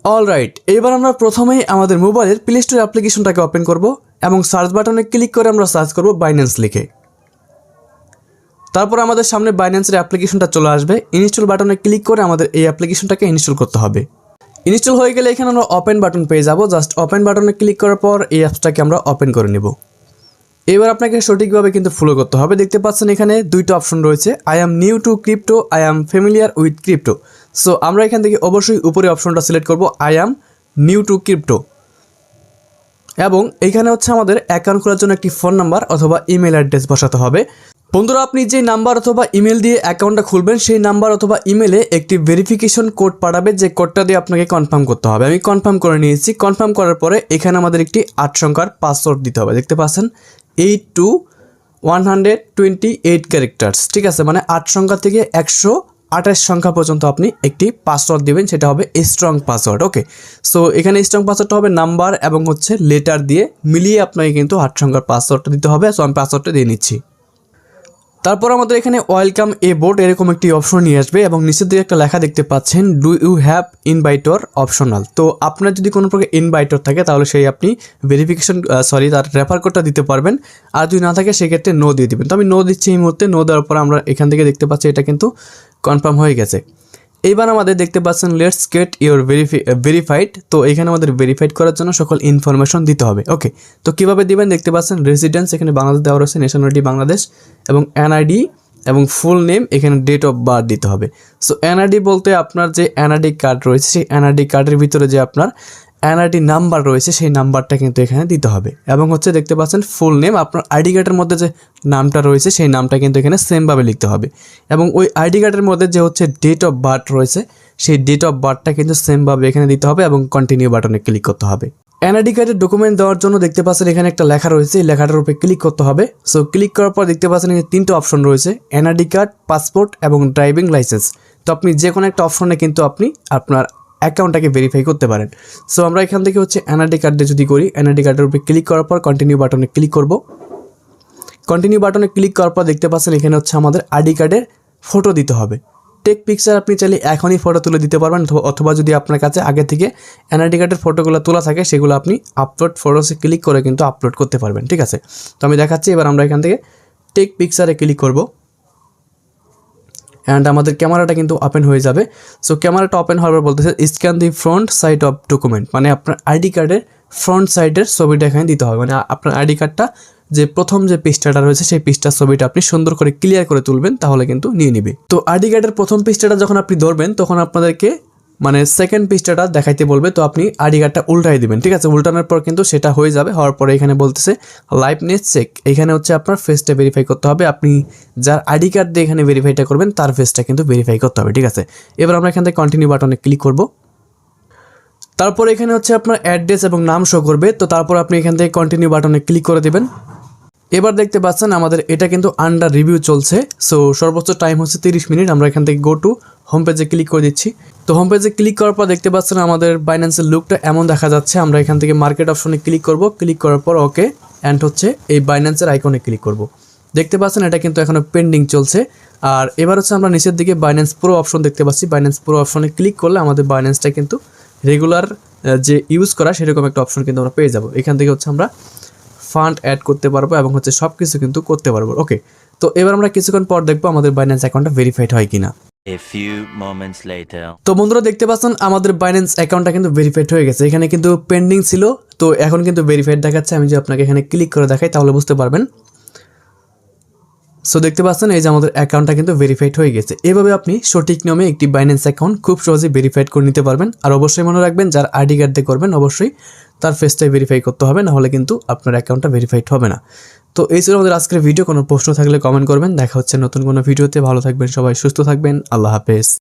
Alright, এবার আমরা প্রথমেই আমাদের মোবাইলের প্লে স্টোর অ্যাপ্লিকেশনটাকে ওপেন করব এবং সার্চ বাটনে ক্লিক করে আমরা সার্চ করব বাইন্যান্স লিখে। তারপর আমাদের সামনে বাইন্যান্সের অ্যাপ্লিকেশনটা চলে আসবে। ইনস্টল বাটনে ক্লিক করে আমাদের এই অ্যাপ্লিকেশনটাকে ইনস্টল করতে হবে। ইনস্টল হয়ে গেলে এখানে আমরা ওপেন বাটন পেয়ে যাব। জাস্ট ওপেন বাটনে ক্লিক করার পর এই অ্যাপসটাকে আমরা ওপেন করে নেব। এবার আপনাকে সঠিকভাবে কিন্তু ফলো করতে হবে। দেখতে পাচ্ছেন এখানে দুইটা অপশন রয়েছে, I am new two crypto, I am familiar with crypto. So আমরা এখান থেকে অবশ্যই উপরে অপশনটা সিলেক্ট করব, I am new two crypto. এবং এইখানে হচ্ছে আমাদের অ্যাকাউন্ট খোলার জন্য একটি ফোন নাম্বার অথবা ইমেল অ্যাড্রেস বসাতে হবে। বন্ধুরা, আপনি যে নাম্বার অথবা ইমেল দিয়ে অ্যাকাউন্টটা খুলবেন সেই নাম্বার অথবা ইমেলে একটি ভেরিফিকেশন কোড পাঠাবে, যে কোডটা দিয়ে আপনাকে কনফার্ম করতে হবে। আমি কনফার্ম করে নিয়েছি। কনফার্ম করার পরে এখানে আমাদের একটি 8 সংখ্যার পাসওয়ার্ড দিতে হবে। দেখতে পাচ্ছেন 82128 ক্যারেক্টার্স, ঠিক আছে, মানে 8 সংখ্যা থেকে 128 সংখ্যা পর্যন্ত আপনি একটি পাসওয়ার্ড দেবেন, সেটা হবে স্ট্রং পাসওয়ার্ড। ওকে, সো এখানে স্ট্রং পাসওয়ার্ডটা হবে নাম্বার এবং হচ্ছে লেটার দিয়ে মিলিয়ে আপনাকে কিন্তু 8 সংখ্যার পাসওয়ার্ডটা দিতে হবে। সো আমি পাসওয়ার্ডটা দিয়ে নিচ্ছি। তারপর আমাদের এখানে ওয়েলকাম এ বোর্ড এরকম একটি অপশন নিয়ে আসবে এবং নিচের দিকে একটা লেখা দেখতে পাচ্ছেন, ডু ইউ হ্যাভ ইনভাইটর অপশনাল। তো আপনার যদি কোনো প্রকার ইনভাইটর থাকে তাহলে সেই আপনি ভেরিফিকেশন তার রেফার কোডটা দিতে পারবেন। আর যদি না থাকে সেক্ষেত্রে নো দিয়ে দেবেন। তো আমি নো দিচ্ছি এই মুহূর্তে। নো দেওয়ার পর আমরা এখান থেকে দেখতে পাচ্ছি এটা কিন্তু কনফার্ম হয়ে গেছে। এইবার আমাদের দেখতে পাচ্ছেন লেটস গেট ইউর ভেরিফাইড। তো এখানে আমাদের ভেরিফাইড করার জন্য সকল ইনফরমেশন দিতে হবে। ওকে, তো কীভাবে দিবেন দেখতে পাচ্ছেন, রেসিডেন্স এখানে বাংলাদেশ দেওয়া রয়েছে, ন্যাশনালিটি বাংলাদেশ এবং এনআইডি এবং ফুল নেম, এখানে ডেট অফ বার্থ দিতে হবে। সো এনআইডি বলতে আপনার যে এনআইডি কার্ড রয়েছে সেই এনআইডি কার্ডের ভিতরে যে আপনার এনআইডি নাম্বার রয়েছে সেই নাম্বারটা কিন্তু এখানে দিতে হবে। এবং হচ্ছে দেখতে পাচ্ছেন ফুল নেম, আপনার আইডি কার্ডের মধ্যে যে নামটা রয়েছে সেই নামটা কিন্তু এখানে সেমভাবে লিখতে হবে। এবং ওই আইডি কার্ডের মধ্যে যে হচ্ছে ডেট অফ বার্থ রয়েছে সেই ডেট অফ বার্থটা কিন্তু সেমভাবে এখানে দিতে হবে এবং কন্টিনিউ বাটনে ক্লিক করতে হবে। এনআইডি কার্ডের ডকুমেন্ট দেওয়ার জন্য দেখতে পাচ্ছেন এখানে একটা লেখা রয়েছে, এই লেখাটার উপরে ক্লিক করতে হবে। সো ক্লিক করার পর দেখতে পাচ্ছেন এখানে 3টা অপশন রয়েছে, এনআইডি কার্ড, পাসপোর্ট এবং ড্রাইভিং লাইসেন্স। তো আপনি যে কোনো একটা অপশনে কিন্তু আপনি আপনার অ্যাকাউন্টটাকে ভেরিফাই করতে পারেন। সো আমরা এখান থেকে হচ্ছে এনআইডি কার্ডে যদি করি, এনআইডি কার্ডের উপরে ক্লিক করার পর কন্টিনিউ বাটনে ক্লিক করব। কন্টিনিউ বাটনে ক্লিক করার পর দেখতে পাচ্ছেন এখানে হচ্ছে আমাদের আইডি কার্ডের ফটো দিতে হবে। টেক পিকচার আপনি চাইলে এখনই ফটো তুলে দিতে পারবেন, অথবা যদি আপনার কাছে আগে থেকে এনআইডি কার্ডের ফটোগুলো তোলা থাকে সেগুলো আপনি আপলোড ফটোসে ক্লিক করে কিন্তু আপলোড করতে পারবেন, ঠিক আছে। তো আমি দেখাচ্ছি। এবার আমরা এখান থেকে টেক পিকচারে ক্লিক করব অ্যান্ড আমাদের ক্যামেরাটা কিন্তু ওপেন হয়ে যাবে। সো ক্যামেরাটা ওপেন হওয়ার পর বলতেছে scan the front side of document, মানে আপনার আইডি কার্ডের ফ্রন্ট সাইডের ছবিটা এখানে দিতে হবে। মানে আপনার আইডি কার্ডটা যে প্রথম যে পৃষ্ঠাটা রয়েছে সেই পৃষ্ঠার ছবিটা আপনি সুন্দর করে ক্লিয়ার করে তুলবেন, তাহলে কিন্তু নিয়ে নিবে। তো আইডি কার্ডের প্রথম পৃষ্ঠাটা যখন আপনি ধরবেন তখন আপনাদেরকে মানে সেকেন্ড পৃষ্ঠাটা দেখাইতে বলবে। তো আপনি আইডি কার্ডটা উল্টাই দিবেন, ঠিক আছে। উল্টানোর পর কিন্তু সেটা হয়ে যাবে। হওয়ার পরে এখানে বলতেছে লাইভনেস চেক, এখানে হচ্ছে আপনার ফেসটা ভেরিফাই করতে হবে। আপনি যার আইডি কার্ড দিয়ে এখানে ভেরিফাইটা করবেন তার ফেসটা কিন্তু ভেরিফাই করতে হবে, ঠিক আছে। এবার আমরা এখান থেকে কন্টিনিউ বাটনে ক্লিক করব। তারপর এখানে হচ্ছে আপনার অ্যাড্রেস এবং নাম শো করবে। তো তারপর আপনি এখান থেকে কন্টিনিউ বাটনে ক্লিক করে দেবেন। এবার দেখতে পাচ্ছেন আমাদের এটা কিন্তু আন্ডার রিভিউ চলছে। সো সর্বোচ্চ টাইম হচ্ছে 30 মিনিট। আমরা এখান থেকে গো টু হোম পেজে ক্লিক করে দিচ্ছি। তো হোম পেজে ক্লিক করার পর দেখতে পাচ্ছেন আমাদের বাইন্যান্সের লুকটা এমন দেখা যাচ্ছে। আমরা এখান থেকে মার্কেট অপশনে ক্লিক করব। ক্লিক করার পর ওকে অ্যান্ড হচ্ছে এই বাইন্যান্সের আইকনে ক্লিক করব। দেখতে পাচ্ছেন এটা কিন্তু এখনও পেন্ডিং চলছে। আর এবার হচ্ছে আমরা নিচের দিকে বাইন্যান্স প্রো অপশন দেখতে পাচ্ছি। বাইন্যান্স প্রো অপশনে ক্লিক করলে আমাদের বাইন্যান্সটা কিন্তু রেগুলার যে ইউজ করা সেরকম একটা অপশন কিন্তু আমরা পেয়ে যাব। এখান থেকে হচ্ছে আমরা ফান্ড অ্যাড করতে পারবো এবং হচ্ছে সব কিছু কিন্তু করতে পারবো। ওকে, তো এবার আমরা কিছুক্ষণ পর দেখবো আমাদের বাইন্যান্স অ্যাকাউন্টটা ভেরিফাইড হয় কিনা। তো বন্ধুরা দেখতে পাচ্ছেন আমাদের বাইন্যান্স অ্যাকাউন্টটা কিন্তু ভেরিফাইড হয়ে গেছে। এখানে কিন্তু পেন্ডিং ছিল, তো এখন কিন্তু ভেরিফাইড দেখাচ্ছে। আমি যদি আপনাকে এখানে ক্লিক করে দেখাই তাহলে বুঝতে পারবেন। সো দেখতে পাচ্ছেন এই যে আমাদের অ্যাকাউন্টটা কিন্তু ভেরিফাইড হয়ে গেছে। এভাবে আপনি সঠিক নিয়মে একটি বাইন্যান্স অ্যাকাউন্ট খুব সহজেই ভেরিফাইড করে নিতে পারবেন। আর অবশ্যই মনে রাখবেন যার আইডি কার্ড দিয়ে করবেন অবশ্যই তার ফেসটাই ভেরিফাই করতে হবে, না হলে কিন্তু আপনার অ্যাকাউন্টটা ভেরিফাইড হবে না। তো এই ছিল আমাদের আজকের ভিডিও। কোনো প্রশ্ন থাকলে কমেন্ট করবেন। দেখা হচ্ছে নতুন কোনো ভিডিওতে। ভালো থাকবেন সবাই, সুস্থ থাকবেন। আল্লাহ হাফেজ।